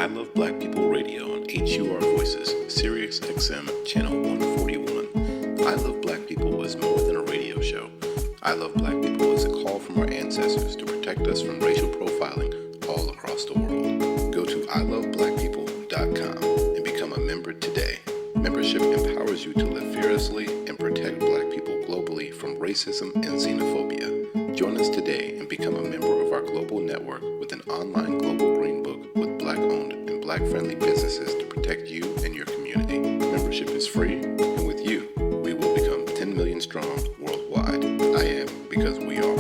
I Love Black People Radio on HUR Voices, Sirius XM Channel 141. I Love Black People is more than a radio show. I Love Black People is a call from our ancestors to protect us from racial profiling all across the world. Go to iloveblackpeople.com and become a member today. Membership empowers you to live fearlessly and protect Black people globally from racism and xenophobia. Join us today and become a member of our global network with an online global green book with Black-owned and Black-friendly businesses to protect you and your community. Membership is free, and with you, we will become 10 million strong worldwide. I am because we are.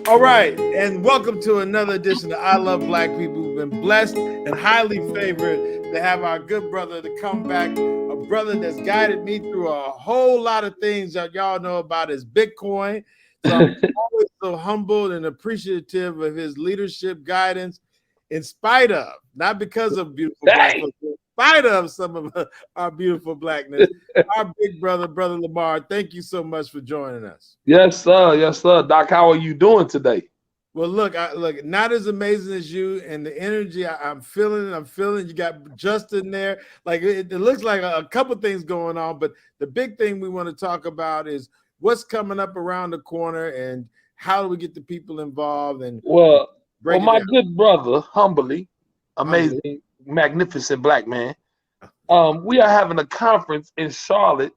All right, and welcome to another edition of I Love Black People. We've been blessed and highly favored to have our good brother to come back, a brother that's guided me through a whole lot of things that y'all know about is Bitcoin. So I'm always so humbled and appreciative of his leadership guidance in spite of, not because of beautiful black folks, in spite of some of our beautiful blackness. Our big brother, Brother Lamar, thank you so much for joining us. Yes, sir. Yes, sir. Doc, how are you doing today? Well, look, not as amazing as you, and the energy I'm feeling. You got Justin there. Like it looks like a couple things going on, but the big thing we want to talk about is what's coming up around the corner and how do we get the people involved. And my good brother, humbly, amazing, magnificent black man. We are having a conference in Charlotte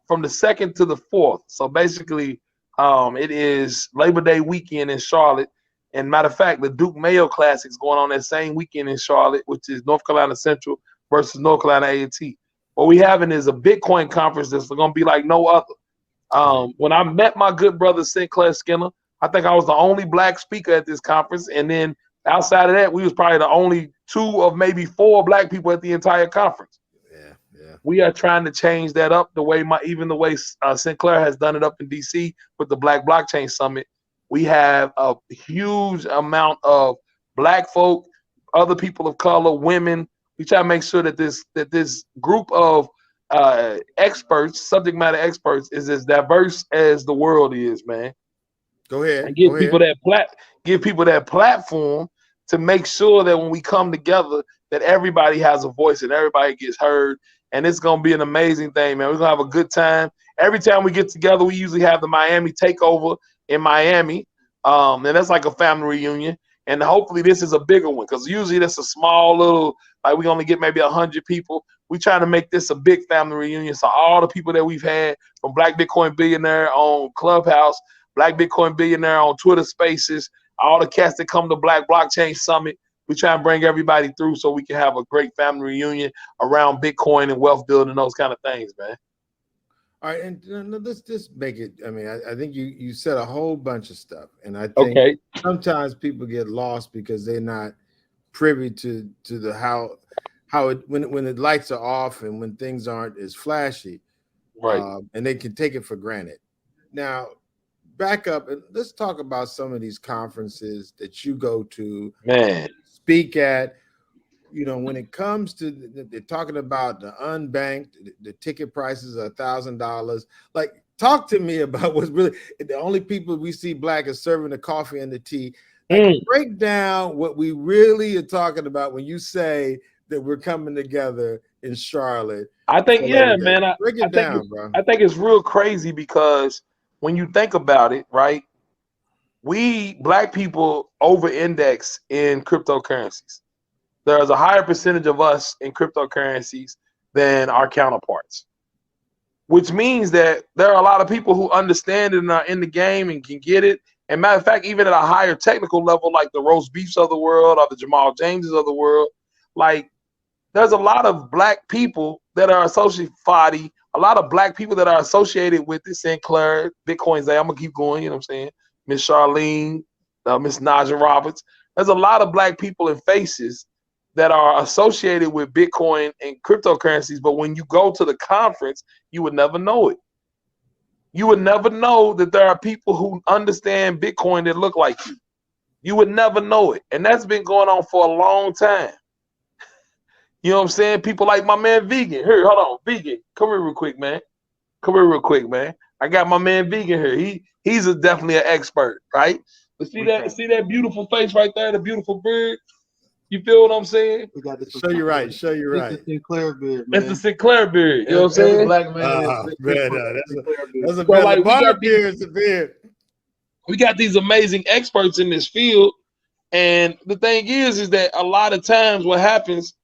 from the 2nd to the 4th. So basically, it is Labor Day weekend in Charlotte. And matter of fact, the Duke Mayo Classic is going on that same weekend in Charlotte, which is North Carolina Central versus North Carolina A&T. What we having is a Bitcoin conference that's going to be like no other. When I met my good brother Sinclair Skinner, I think I was the only black speaker at this conference. And then outside of that, we was probably the only 2 of maybe 4 black people at the entire conference. Yeah. We are trying to change that up the way Sinclair has done it up in DC with the Black Blockchain Summit. We have a huge amount of black folk, other people of color, women. We try to make sure that this group of experts, subject matter experts, is as diverse as the world is, man. Go ahead. And give people that platform to make sure that when we come together, that everybody has a voice and everybody gets heard. And it's gonna be an amazing thing, man. We're gonna have a good time. Every time we get together, we usually have the Miami takeover in Miami, and that's like a family reunion. And hopefully this is a bigger one because usually that's a small little, like we only get maybe 100 people. We trying to make this a big family reunion. So all the people that we've had from Black Bitcoin Billionaire on Clubhouse, Black Bitcoin Billionaire on Twitter Spaces, all the cats that come to Black Blockchain Summit, we try and bring everybody through so we can have a great family reunion around Bitcoin and wealth building, those kind of things, man. All right, and let's just make it. I mean, I think you said a whole bunch of stuff, and I think sometimes people get lost because they're not privy to the how it when the lights are off and when things aren't as flashy, right? And they can take it for granted. Now, back up and let's talk about some of these conferences that you go to, man, speak at. You know, when it comes to they're talking about the unbanked, the ticket prices are $1,000. Like, talk to me about what's really the only people we see black is serving the coffee and the tea. Like, break down what we really are talking about when you say that we're coming together in Charlotte. I think, man. Break it down, bro. I think it's real crazy because when you think about it, right? We black people over-index in cryptocurrencies. There's a higher percentage of us in cryptocurrencies than our counterparts, which means that there are a lot of people who understand it and are in the game and can get it. And matter of fact, even at a higher technical level, like the roast beefs of the world or the Jamal Jameses of the world, like there's a lot of black people that are associated, Fadi, a lot of black people that are associated with it, Sinclair, Bitcoin Zay, I'm gonna keep going, you know what I'm saying? Miss Charlene, Miss Naja Roberts. There's a lot of black people and faces that are associated with Bitcoin and cryptocurrencies, but when you go to the conference, you would never know it. You would never know that there are people who understand Bitcoin that look like you. You would never know it. And that's been going on for a long time. You know what I'm saying? People like my man Vegan. Here, hold on, Vegan. Come here real quick, man. I got my man Vegan here. He's definitely an expert, right? But see that beautiful face right there, the beautiful beard? You feel what I'm saying? We got this. Show you right. Show you This right. is Sinclair beard, man. It's the Sinclair beard. You know what I'm Every saying? black man Oh is man, Sinclair beard. that's a So, beard. like, The bar beard is a beard. we got these amazing experts in this field, and the thing is that a lot of times what happens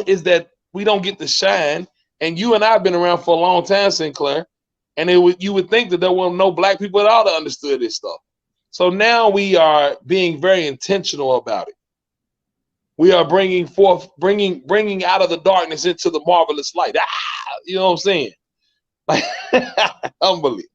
is that we don't get to shine. And you and I have been around for a long time, Sinclair, and you would think that there were no black people at all that understood this stuff. So now we are being very intentional about it. We are bringing out of the darkness into the marvelous light. You know what I'm saying? Like, unbelievable.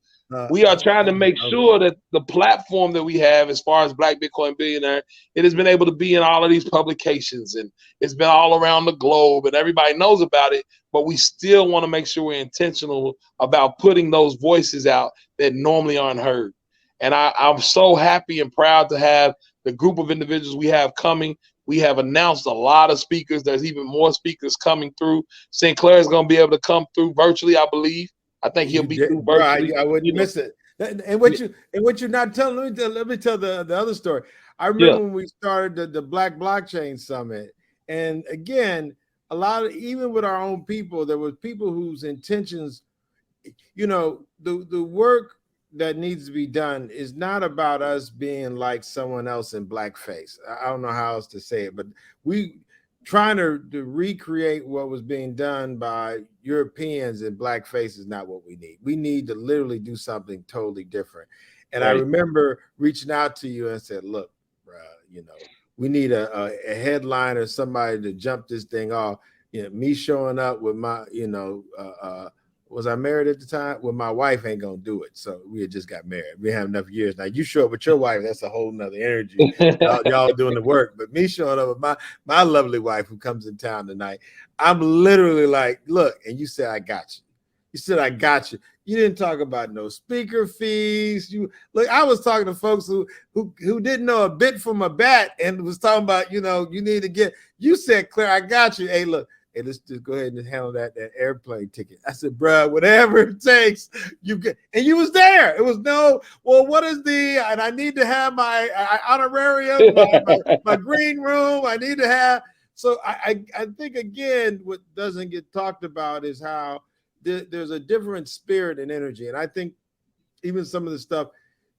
We are trying to make sure that the platform that we have as far as Black Bitcoin Billionaire, it has been able to be in all of these publications, and it's been all around the globe, and everybody knows about it, but we still want to make sure we're intentional about putting those voices out that normally aren't heard. And I'm so happy and proud to have the group of individuals we have coming. We have announced a lot of speakers. There's even more speakers coming through. Sinclair is going to be able to come through virtually, I believe. I think he'll be through virtually. I wouldn't miss it. And what you're not telling, let me tell the other story. I remember when we started the Black Blockchain Summit, and again, a lot of, even with our own people, there were people whose intentions, the work that needs to be done is not about us being like someone else in blackface. I don't know how else to say it, but we trying to recreate what was being done by Europeans in blackface is not what we need. We need to literally do something totally different. And I remember reaching out to you and said, look, we need a headline or somebody to jump this thing off. Me showing up with my, was I married at the time? Well, my wife ain't gonna do it. So we had just got married. We have enough years. Now you show up with your wife, that's a whole nother energy. Y'all doing the work. But me showing up with my lovely wife who comes in town tonight, I'm literally like, look, and you said, I got you. You said, I got you. You didn't talk about no speaker fees. I was talking to folks who didn't know a bit from a bat and was talking about, you need to get, you said, Claire, I got you. Hey, look. Hey, let's just go ahead and handle that airplane ticket. I said, bro, whatever it takes, you get. And you was there. It was what is and I need to have my honorarium, my green room. I need to have. So I think, again, what doesn't get talked about is how there's a different spirit and energy. And I think even some of the stuff,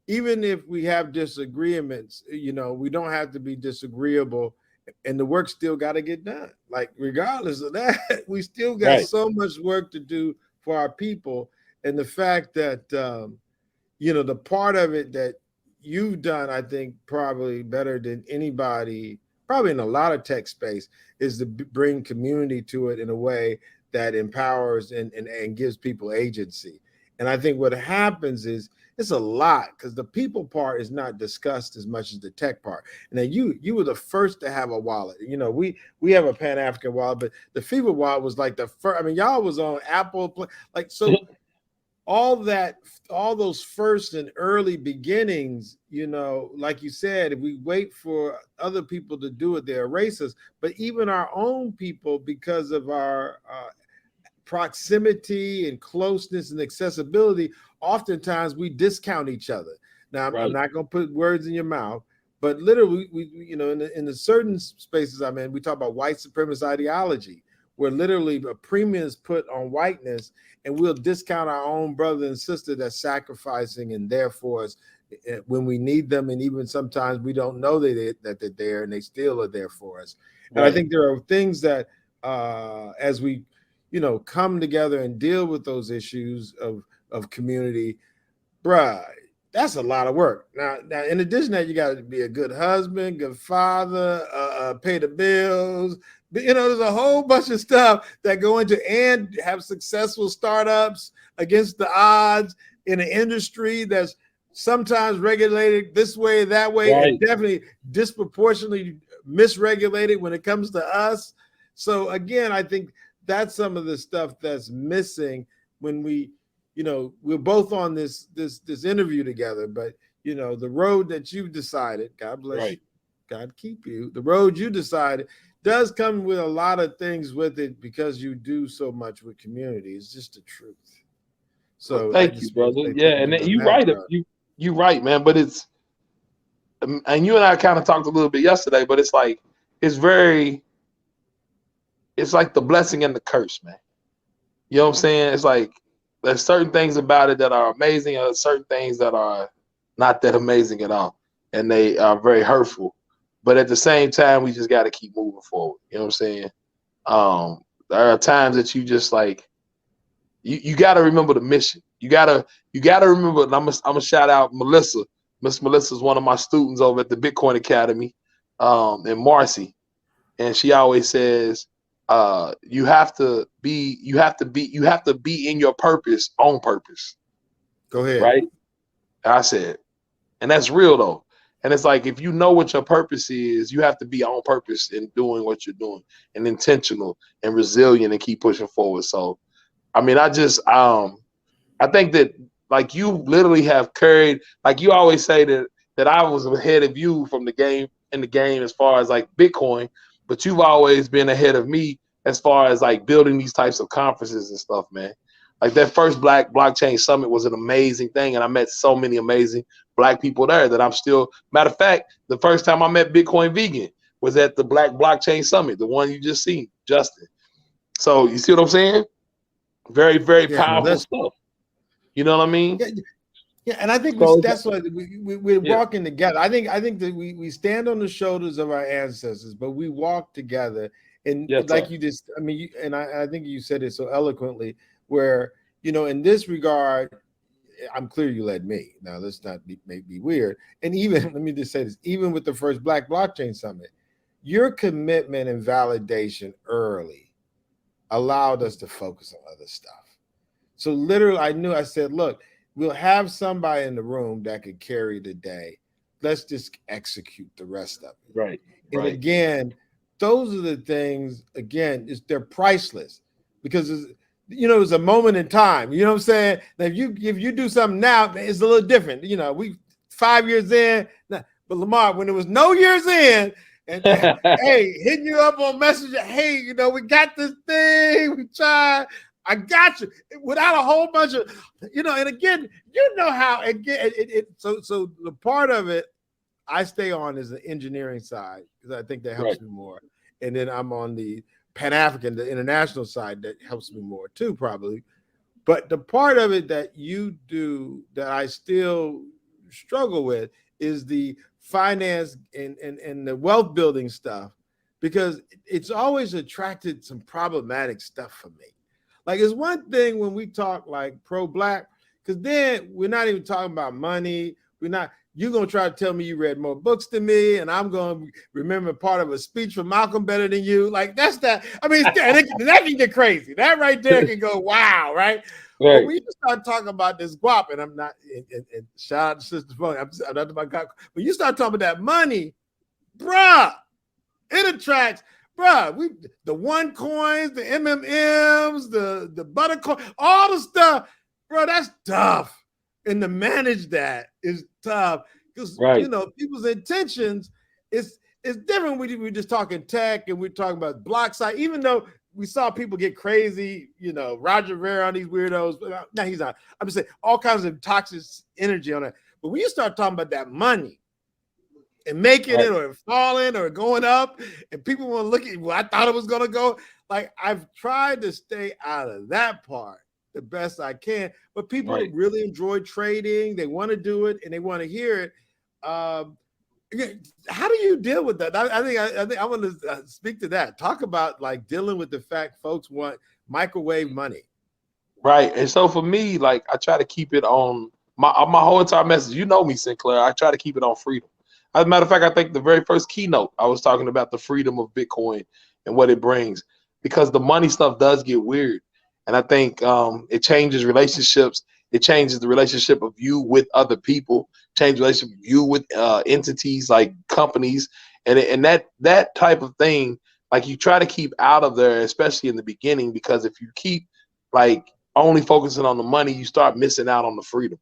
even if we have disagreements, we don't have to be disagreeable. And the work still got to get done. Like, regardless of that, we still got so much work to do for our people. And the fact that, the part of it that you've done, I think, probably better than anybody, probably in a lot of tech space, is to bring community to it in a way that empowers and gives people agency. And I think what happens is, it's a lot because the people part is not discussed as much as the tech part. And then you were the first to have a wallet. We have a Pan-African wallet, but the FIBA wallet was like the first. I mean, y'all was on Apple, so all those first and early beginnings, like you said, if we wait for other people to do it, they erase us. But even our own people, because of our proximity and closeness and accessibility, oftentimes we discount each other. Now, I'm not going to put words in your mouth, but literally, we in the certain spaces I'm in, we talk about white supremacist ideology, where literally a premium is put on whiteness, and we'll discount our own brother and sister that's sacrificing and there for us when we need them, and even sometimes we don't know that they're there, and they still are there for us. And I think there are things that as we come together and deal with those issues of community, bruh, that's a lot of work. Now, in addition to that, you got to be a good husband, good father, pay the bills. But, there's a whole bunch of stuff that go into, and have successful startups against the odds in an industry that's sometimes regulated this way, that way, and definitely disproportionately misregulated when it comes to us. So again, I think that's some of the stuff that's missing when we're both on this interview together, but the road that you've decided, God bless you, God keep you, the road you decided does come with a lot of things with it because you do so much with community. It's just the truth. So thank you, brother. Yeah, and you're right. You're right, man. But and you and I kind of talked a little bit yesterday, but it's like, it's very, it's like the blessing and the curse, man. You know what I'm saying? It's like there's certain things about it that are amazing, and there's certain things that are not that amazing at all, and they are very hurtful. But at the same time, we just got to keep moving forward. You know what I'm saying? There are times that you just like you got to remember the mission. You gotta remember. And I'm gonna shout out Melissa. Miss Melissa is one of my students over at the Bitcoin Academy, in Marcy, and she always says, you have to be in your purpose on purpose. Go ahead. Right? I said, and that's real though. And it's like, if you know what your purpose is, you have to be on purpose in doing what you're doing, and intentional and resilient, and keep pushing forward. So, I mean, I think that, like, you literally have carried, like you always say that I was ahead of you from the game as far as like Bitcoin, but you've always been ahead of me as far as like building these types of conferences and stuff, man. Like that first Black Blockchain Summit was an amazing thing, and I met so many amazing Black people there that I'm still. Matter of fact, the first time I met Bitcoin Vegan was at the Black Blockchain Summit, the one you just seen, Justin. So you see what I'm saying? Very, very powerful stuff. You know what I mean? Yeah, and I think that's why we're walking together. I think that we stand on the shoulders of our ancestors, but we walk together. And like you just, I mean, I think you said it so eloquently, where, you know, in this regard, I'm clear you led me. Now, let's not make me weird. And even, let me just say this, even with the first Black Blockchain Summit, your commitment and validation early allowed us to focus on other stuff. So literally, I said, look, we'll have somebody in the room that could carry the day. Let's just execute the rest of it. Right. And again, those are the things, again, they're priceless, because it's a moment in time. You know what I'm saying? Now, if you do something now, it's a little different. You know, we 5 years in, but Lamar, when it was no years in, and hey, hitting you up on Messenger, hey, you know, we got this thing, we tried. I got you without a whole bunch of, you know, and again, you know how so the part of it I stay on is the engineering side, because I think that helps me more. And then I'm on the Pan-African, the international side, that helps me more too, probably. But the part of it that you do that I still struggle with is the finance and the wealth building stuff, because it's always attracted some problematic stuff for me. Like, it's one thing when we talk like pro-Black, because then we're not even talking about money. You're going to try to tell me you read more books than me, and I'm going to remember part of a speech from Malcolm better than you. Like, that's that. I mean, that can get crazy. That right there can go, wow, right? But when you start talking about this guap, and I'm not, and shout out to Sister Phone, I'm not about God. When you start talking about that money, bruh, it attracts. Bruh, the one coins, the MMMs, the butter coin, all the stuff, bro, that's tough. And to manage that is tough, because you know, people's intentions is different. We're just talking tech, and we're talking about block site, even though we saw people get crazy, you know, Roger Ver on these weirdos. No, he's not. I'm just saying all kinds of toxic energy on it. But when you start talking about that money and making it, or falling, or going up, and people want to look at, well, I thought it was going to go. Like, I've tried to stay out of that part the best I can, but people really enjoy trading. They want to do it, and they want to hear it. How do you deal with that? I think I want to speak to that. Talk about like dealing with the fact folks want microwave money. Right. And so for me, like, I try to keep it on my whole entire message. You know me, Sinclair. I try to keep it on freedom. As a matter of fact, I think the very first keynote, I was talking about the freedom of Bitcoin and what it brings, because the money stuff does get weird. And I think it changes relationships. It changes the relationship of you with other people, change the relationship of you with entities like companies. And that type of thing, like, you try to keep out of there, especially in the beginning, because if you keep like only focusing on the money, you start missing out on the freedom,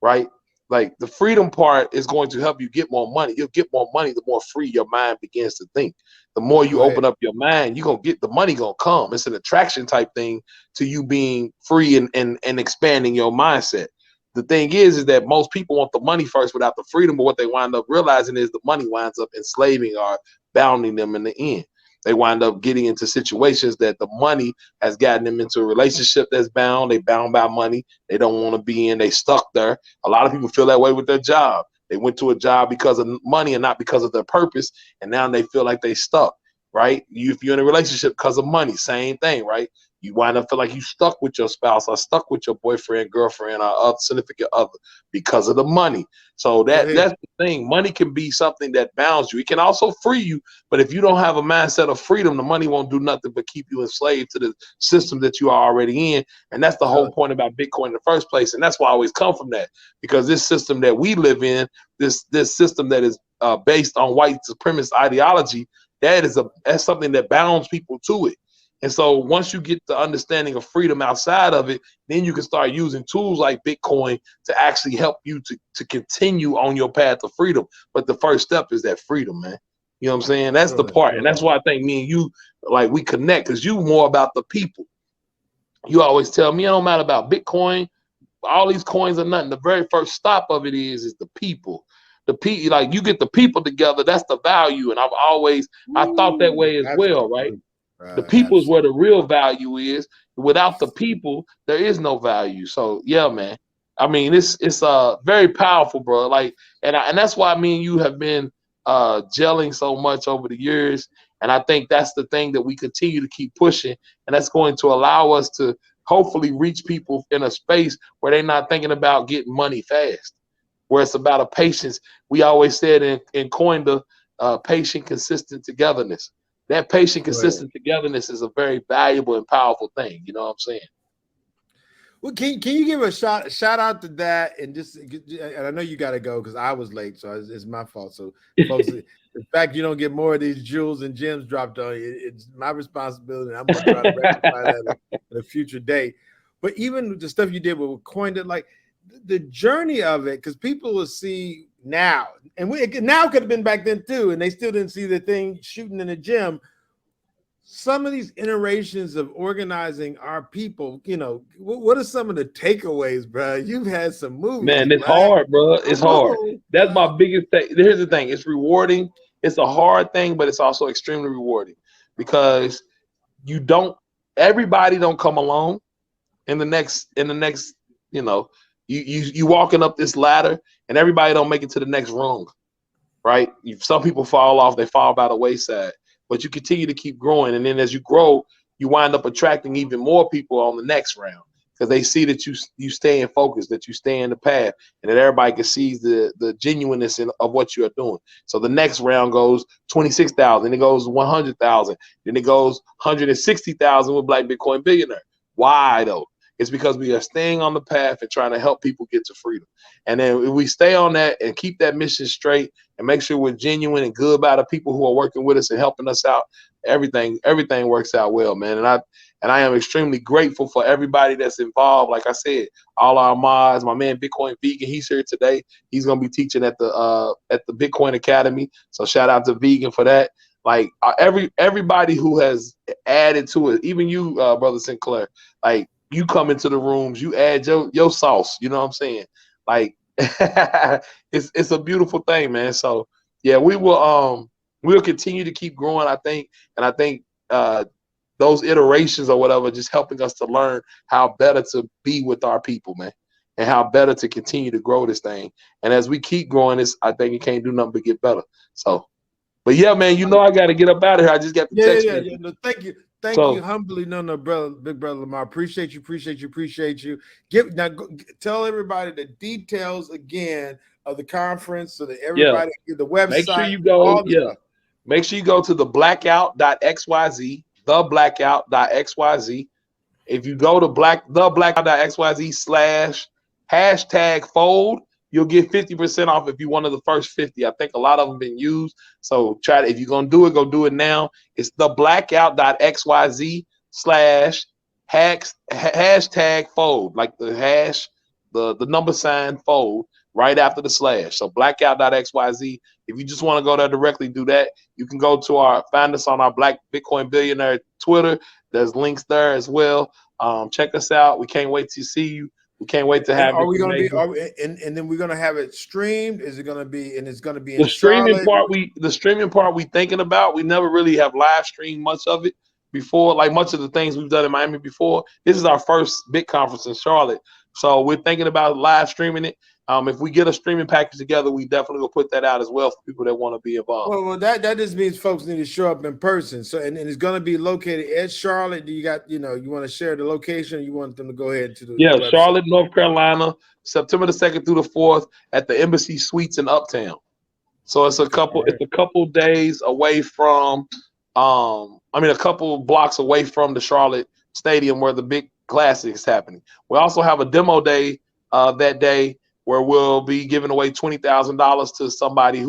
right? Like, the freedom part is going to help you get more money. You'll get more money the more free your mind begins to think. The more you open up your mind, you're going to get the money going to come. It's an attraction type thing to you being free and expanding your mindset. The thing is that most people want the money first without the freedom, but what they wind up realizing is the money winds up enslaving or bounding them in the end. They wind up getting into situations that the money has gotten them into a relationship that's bound. They bound by money. They don't want to be in. They stuck there. A lot of people feel that way with their job. They went to a job because of money and not because of their purpose. And now they feel like they stuck, right? If you're in a relationship because of money, same thing, right? You wind up feel like you stuck with your spouse or stuck with your boyfriend, girlfriend, or other significant other because of the money. So that's the thing. Money can be something that bounds you. It can also free you. But if you don't have a mindset of freedom, the money won't do nothing but keep you enslaved to the system that you are already in. And that's the whole point about Bitcoin in the first place. And that's why I always come from that, because this system that we live in, this system that is based on white supremacist ideology, that's something that bounds people to it. And so once you get the understanding of freedom outside of it, then you can start using tools like Bitcoin to actually help you to continue on your path of freedom. But the first step is that freedom, man. You know what I'm saying? That's the part. And that's why I think me and you, like, we connect, because you more about the people. You always tell me it don't matter about Bitcoin. All these coins are nothing. The very first stop of it is the people. The people, like, you get the people together, that's the value. And I thought that way as well, right? The people is where the real value is. Without the people, there is no value. So yeah, man. I mean, it's very powerful, bro. Like, and that's why me and you have been gelling so much over the years. And I think that's the thing that we continue to keep pushing, and that's going to allow us to hopefully reach people in a space where they're not thinking about getting money fast, where it's about a patience. We always said in Coinda, patient, consistent togetherness. That patient, consistent togetherness is a very valuable and powerful thing. You know what I'm saying? Well, can you give a shout out to that? And I know you got to go because I was late, so it's my fault. So, folks, the fact you don't get more of these jewels and gems dropped on you, it's my responsibility. I'm going to try to rectify that at a future date. But even the stuff you did with Coined, like the journey of it, because people will see now, and now could have been back then too, and they still didn't see the thing shooting in the gym. Some of these iterations of organizing our people, you know, what are some of the takeaways, bro? You've had some movies. Man, it's hard, bro. It's hard. That's my biggest thing. Here's the thing. It's rewarding. It's a hard thing, but it's also extremely rewarding, because everybody don't come along in the next, you know, you walking up this ladder and everybody don't make it to the next rung, right? Some people fall off, they fall by the wayside, but you continue to keep growing. And then as you grow, you wind up attracting even more people on the next round, because they see that you stay in focus, that you stay in the path, and that everybody can see the genuineness of what you are doing. So the next round goes 26,000, then it goes 100,000, then it goes 160,000 with Black Bitcoin Billionaire. Why though? It's because we are staying on the path and trying to help people get to freedom. And then if we stay on that and keep that mission straight and make sure we're genuine and good about the people who are working with us and helping us out, everything works out well, man. And I am extremely grateful for everybody that's involved. Like I said, all our mods, my man Bitcoin Vegan, he's here today. He's gonna be teaching at the Bitcoin Academy. So shout out to Vegan for that. Like everybody who has added to it, even you, Brother Sinclair, like, you come into the rooms, you add your sauce, you know what I'm saying? Like, it's a beautiful thing, man. So yeah, we'll continue to keep growing, I think. And I think those iterations or whatever, just helping us to learn how better to be with our people, man, and how better to continue to grow this thing. And as we keep growing this, I think it can't do nothing but get better. So, but yeah, man, you know, I got to get up out of here. I just got to text you. Yeah. No, thank you. Thank you humbly. No, brother, big brother Lamar. Appreciate you. Tell everybody the details again of the conference so that everybody get the website. Make sure you go. Make sure you go to the blackout.xyz, theblackout.xyz. If you go to theblackout.xyz/#fold, you'll get 50% off if you're one of the first 50. I think a lot of them been used. So if you're going to do it, go do it now. It's theblackout.xyz/#fold, like the hash, the number sign fold right after the slash. So blackout.xyz. If you just want to go there directly, do that. You can go to find us on our Black Bitcoin Billionaire Twitter. There's links there as well. Check us out. We can't wait to see you. We can't wait to have Are we this going to be? amazing- And then we're going to have it streamed? Is it going to be? And it's going to be in the streaming Charlotte? part we thinking about. We never really have live streamed much of it before, like much of the things we've done in Miami before. This is our first big conference in Charlotte, so we're thinking about live streaming it. If we get a streaming package together, we definitely will put that out as well for people that want to be involved. Well, that just means folks need to show up in person. So, and it's going to be located at Charlotte. Do you got, you want to share the location? Or you want them to go ahead to the website? Charlotte, North Carolina, September the 2nd through the 4th at the Embassy Suites in Uptown. So it's a couple days away from, a couple blocks away from the Charlotte Stadium where the big classic is happening. We also have a demo day that day where we'll be giving away $20,000 to somebody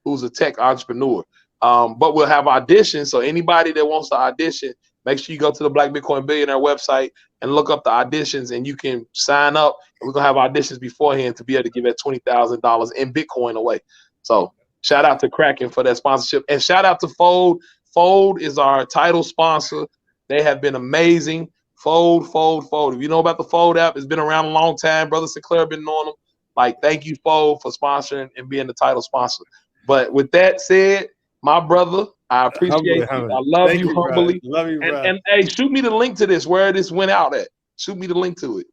who's a tech entrepreneur. But we'll have auditions. So anybody that wants to audition, make sure you go to the Black Bitcoin Billionaire website and look up the auditions, and you can sign up. We're gonna have auditions beforehand to be able to give that $20,000 in Bitcoin away. So shout out to Kraken for that sponsorship, and shout out to Fold. Fold is our title sponsor. They have been amazing. Fold. If you know about the Fold app, it's been around a long time. Brother Sinclair been knowing them. Like, thank you, Fold, for sponsoring and being the title sponsor. But with that said, my brother, I appreciate you. I love you humbly. Love you, bro. And hey, shoot me the link to this, where this went out at. Shoot me the link to it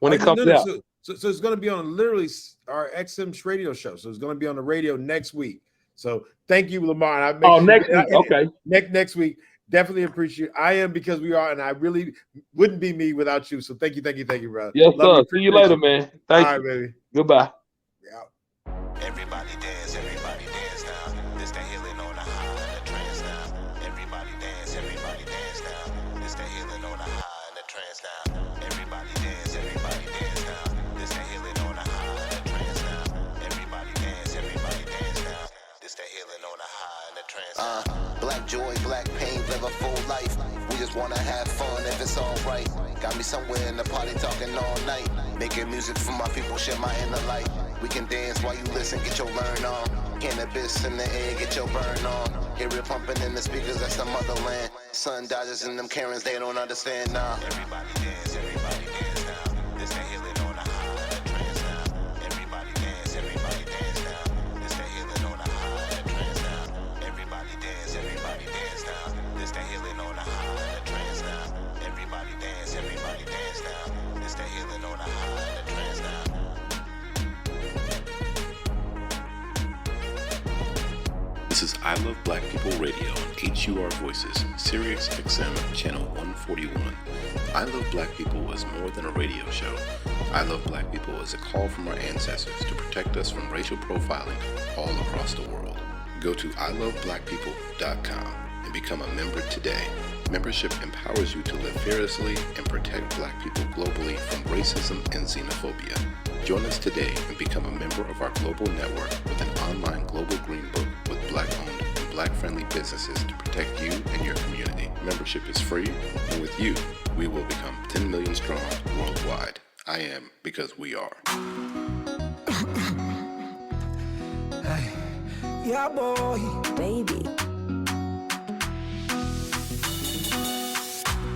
when it comes out. So it's going to be on literally our XM radio show. So it's going to be on the radio next week. So thank you, Lamar. Next week. Okay. Next week. Definitely appreciate it. I am, because we are, and I really wouldn't be me without you. So thank you, brother. Yes, sir. See you later, man. Thank you. All right, baby. Goodbye. Yeah. Everybody dance now. This the healing on the high and the trance now. Everybody dance now. This the healing on the high and the trance now. Everybody dance now. This the healing on the high and the trance now. Everybody dance now. This the healing on the high and the trance now. Black joy, black pain, live a full life. We just wanna have fun if it's alright. Got me somewhere in the party talking all night. Making music for my people, share my inner light. We can dance while you listen, get your learn on. Cannabis in the air, get your burn on. Hear it pumping in the speakers, that's the motherland. Sun Dodgers and them Karens, they don't understand now. Everybody dance now. This the healing on the high and the trance now. Everybody dance now. This the healing on the high and the trance now. Everybody dance now. This the healing on the high and the trance now. Everybody dance now. This the healing on the high and the trance now. This is I Love Black People Radio on HUR Voices, Sirius XM Channel 141. I Love Black People was more than a radio show. I Love Black People is a call from our ancestors to protect us from racial profiling all across the world. Go to iloveblackpeople.com and become a member today. Membership empowers you to live fearlessly and protect Black people globally from racism and xenophobia. Join us today and become a member of our global network with an online global green book with Black-owned and Black-friendly businesses to protect you and your community. Membership is free, and with you, we will become 10 million strong worldwide. I am because we are. Hey. Yeah, boy, baby.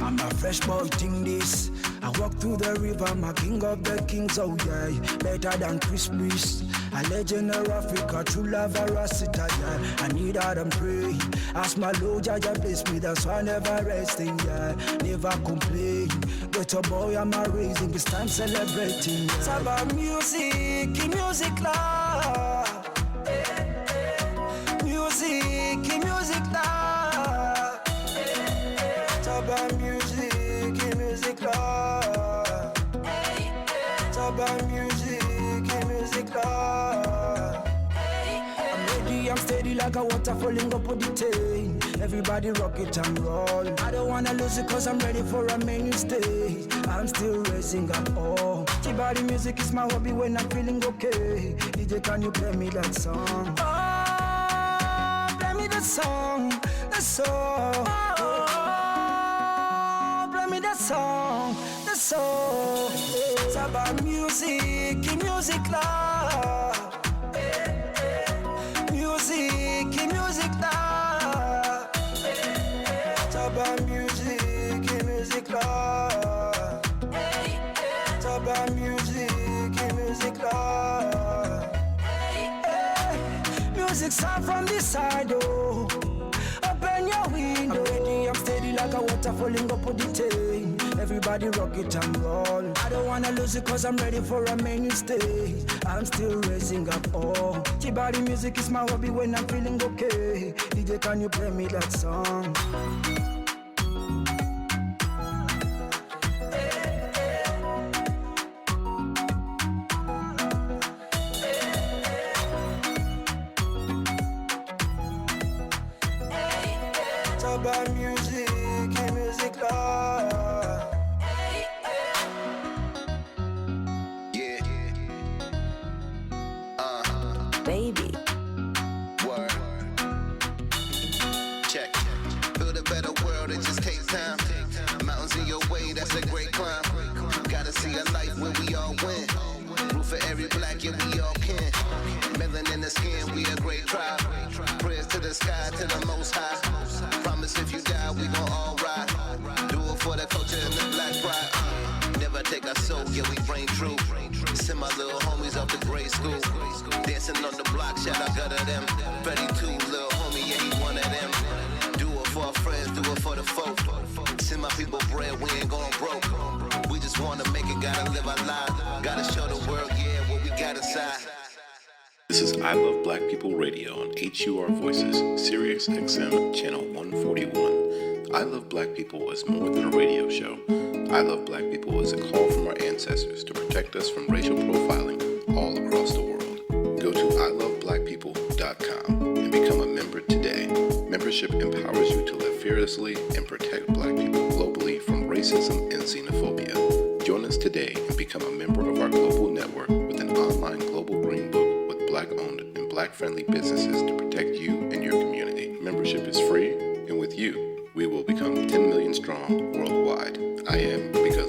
I'm a fresh boy, think this. I walk through the river, my king of the kings, oh yeah. Better than Chris Breeze. A legend of Africa, true love, Rasta, yeah. I need out and pray. Ask my Lord, Jaja bless me, that's why I never resting, yeah. Never complain. Get a boy, I'm a raising, it's time celebrating, yeah. It's about music, music love. Music love. It's about music love. It's about music love. I'm ready, I'm steady like a water falling up on the tail. Everybody rock it and roll. I don't wanna lose it cause I'm ready for a main stage. I'm still raising up all. T-body music is my hobby when I'm feeling okay. DJ, can you play me that song? Oh, play me that song, that song. Oh, play me that song, that song. It's about music love. Music love. It's about music love. It's about music. music sound from this side, oh. Open your window. I'm ready, I'm steady like a water falling up on the tail. Everybody rock it and roll. I don't wanna lose it cause I'm ready for a main stage. I'm still raising up, oh. T-body music is my hobby when I'm feeling okay. DJ, can you play me that song? About music, music love. Yeah. Baby. Word. Check. Build a better world, it just takes time. Mountains in your way, that's a great climb. Gotta see a life where we all win. Root for every black, yeah, we all can. Melanin in the skin, we a great tribe. Prayers to the sky, to the most high. Promise if you die, we gon' all ride. Do it for the culture and the black pride. Never take our soul, yeah, we bring true. Send my little homies off to grade school. Dancing on the block, shout out gutter them. 32, little homie, yeah, he one of them. Do it for our friends, do it for the folk. Send my people bread, we ain't going broke. We just wanna make it, gotta live our life. Gotta show the world, yeah, what we got inside. This is I Love Black People Radio on HUR Voices, Sirius XM Channel 141. I Love Black People is more than a radio show. I Love Black People is a call from our ancestors to protect us from racial profiling all across the world. Go to iloveblackpeople.com and become a member today. Membership empowers you to live fearlessly and protect Black people globally from racism and xenophobia. Join us today and become a member of our global network with an online global green book with Black-owned and Black-friendly businesses to protect you and your community. Membership is free, and with you, we will become 10 million strong worldwide. I am because